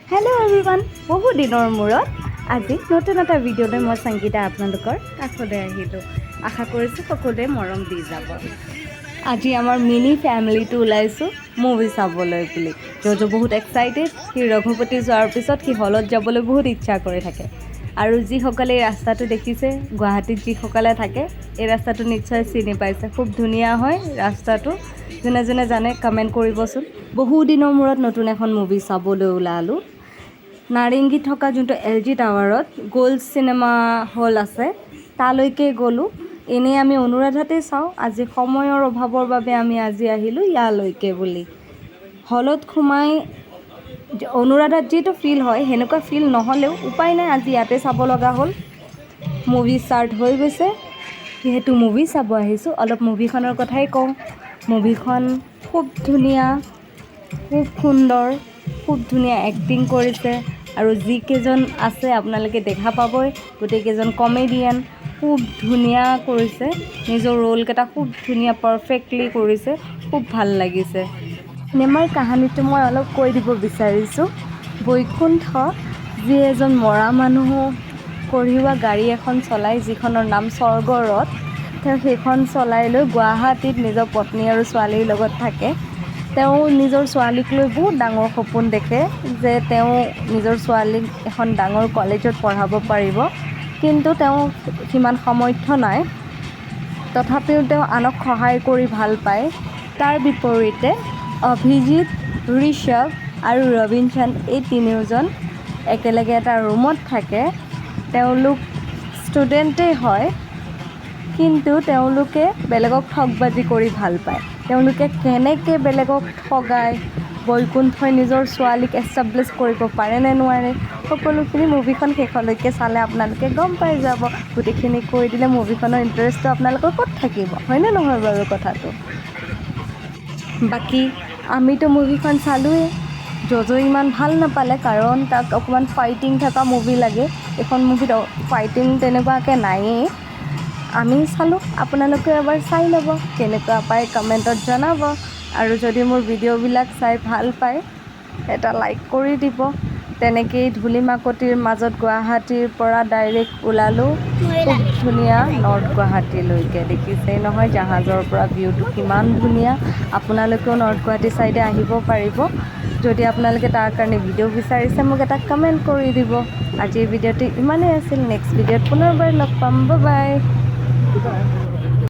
hello everyone बहुत दिनर मूरत आज नतुन एटा भिडिओले मैं संगीता आपनालोकर काखले आहिलो आशा करिछु सकलोए मरम दी जाब आज आमार मिनी फैमिली ओलाइছো मुभि चाबले बुली जो बहुत एक्साइटेड कि रघुपति जोৱাৰ पिছত कि हলত जाबले बहुत इच्छा करे থাকে আৰু যিসকলে এই ৰাস্তাটো দেখিছে গুৱাহাটীত যিসকলে থাকে এই ৰাস্তাটো নিশ্চয় চিনি পাইছে খুব ধুনীয়া হয় ৰাস্তাটো জনে জনে জানে কমেন্ট কৰিবচোন বহু দিনৰ মূৰত নতুন এখন মুভি চাবলৈ ওলালো নাৰেংগী থকা যোনটো এলজি টাৱাৰত গোল্ড সিনেমা হল আছে তালৈকে গলো এনে আমি অনুৰাধাতে চাওঁ আজি সময়ৰ অভাৱৰ বাবে আমি আজি আহিলো ইয়ালৈকে বুলি হলত খুমাই অনুৰাধাত যেটো ফিল হয় হেনেকুৱা ফিল নহলেও উপায় নাই আজি ইয়াতে চাব লগা হল মুভি স্টাৰ্ট হৈ গৈছে যেহেতু মুভি চাব আহিছো অলপ মুভিখনৰ কথাই কওঁ মুভিখন খুব ধুনীয়া খুব সুন্দৰ খুব ধুনীয়া এক্টিং কৰিছে আৰু যিকেজন আছে আপোনালোকে দেখা পাবই গোটেইকেজন কমেডিয়ান খুব ধুনীয়া কৰিছে নিজৰ ৰোল কেটা খুব ধুনীয়া পাৰফেক্টলি কৰিছে খুব ভাল লাগিছে নেমাৰ কাহিনীটো মই অলপ কৈ দিব বিচাৰিছো বৈকুণ্ঠ যি এজন মৰা মানুহ কঢ়িওৱা গাড়ী এখন চলাই যিখনৰ নাম স্বৰ্গৰথ তেওঁ সেইখন চলাই লৈ গুৱাহাটীত নিজৰ পত্নী আৰু ছোৱালীৰ লগত থাকে তেওঁ নিজৰ ছোৱালীক লৈ বহুত ডাঙৰ সপোন দেখে যে তেওঁ নিজৰ ছোৱালীক এখন ডাঙৰ কলেজত পঢ়াব পাৰিব কিন্তু তেওঁ সিমান সামৰ্থ্য নাই তথাপিও তেওঁ আনক সহায় কৰি ভাল পায় তাৰ বিপৰীতে অভিজিত ঋষভ আৰু ৰবিনচন্দ এই তিনিওজন একেলগে এটা ৰুমত থাকে তেওঁলোক ষ্টুডেণ্টেই হয় কিন্তু তেওঁলোকে বেলেগক ঠগবাজি কৰি ভাল পায় তেওঁলোকে কেনেকৈ বেলেগক ঠগায় বৈকুণ্ঠই নিজৰ ছোৱালীক এষ্টাব্লিছ কৰিব পাৰে নে নোৱাৰে সকলোখিনি মুভিখন শেষলৈকে চালে আপোনালোকে গম পাই যাব গোটেইখিনি কৈ দিলে মুভিখনৰ ইণ্টাৰেষ্টটো আপোনালোকৰ ক'ত থাকিব হয়নে নহয় বাৰু কথাটো বাকি আমিতো মুভিখন চালোৱে যজো ইমান ভাল নাপালে কাৰণ তাক অকমান ফাইটিং থকা মুভি লাগে এখন মুভিত ফাইটিং তেনেকুৱাকৈ নায়েই আমি চালো আপোনালোকে এবাৰ চাই ল'ব কেনেকুৱা পায় কমেণ্টত জনাব আৰু যদি মোৰ ভিডিঅ'বিলাক চাই ভাল পায় এটা লাইক কৰি দিব তেনেকেই ধূলিমাকতিৰ মাজত গুৱাহাটীৰ পৰা ডাইৰেক্ট ওলালো খুব ধুনীয়া নৰ্থ গুৱাহাটীলৈকে দেখিছেই নহয় জাহাজৰ পৰা ভিউটো কিমান ধুনীয়া আপোনালোকেও নৰ্থ গুৱাহাটী চাইডে আহিব পাৰিব যদি আপোনালোকে তাৰ কাৰণে ভিডিঅ' বিচাৰিছে মোক এটা কমেণ্ট কৰি দিব আজিৰ ভিডিঅ'টো ইমানেই আছিল নেক্সট ভিডিঅ'ত পুনৰবাৰ লগ পাম বাই বাই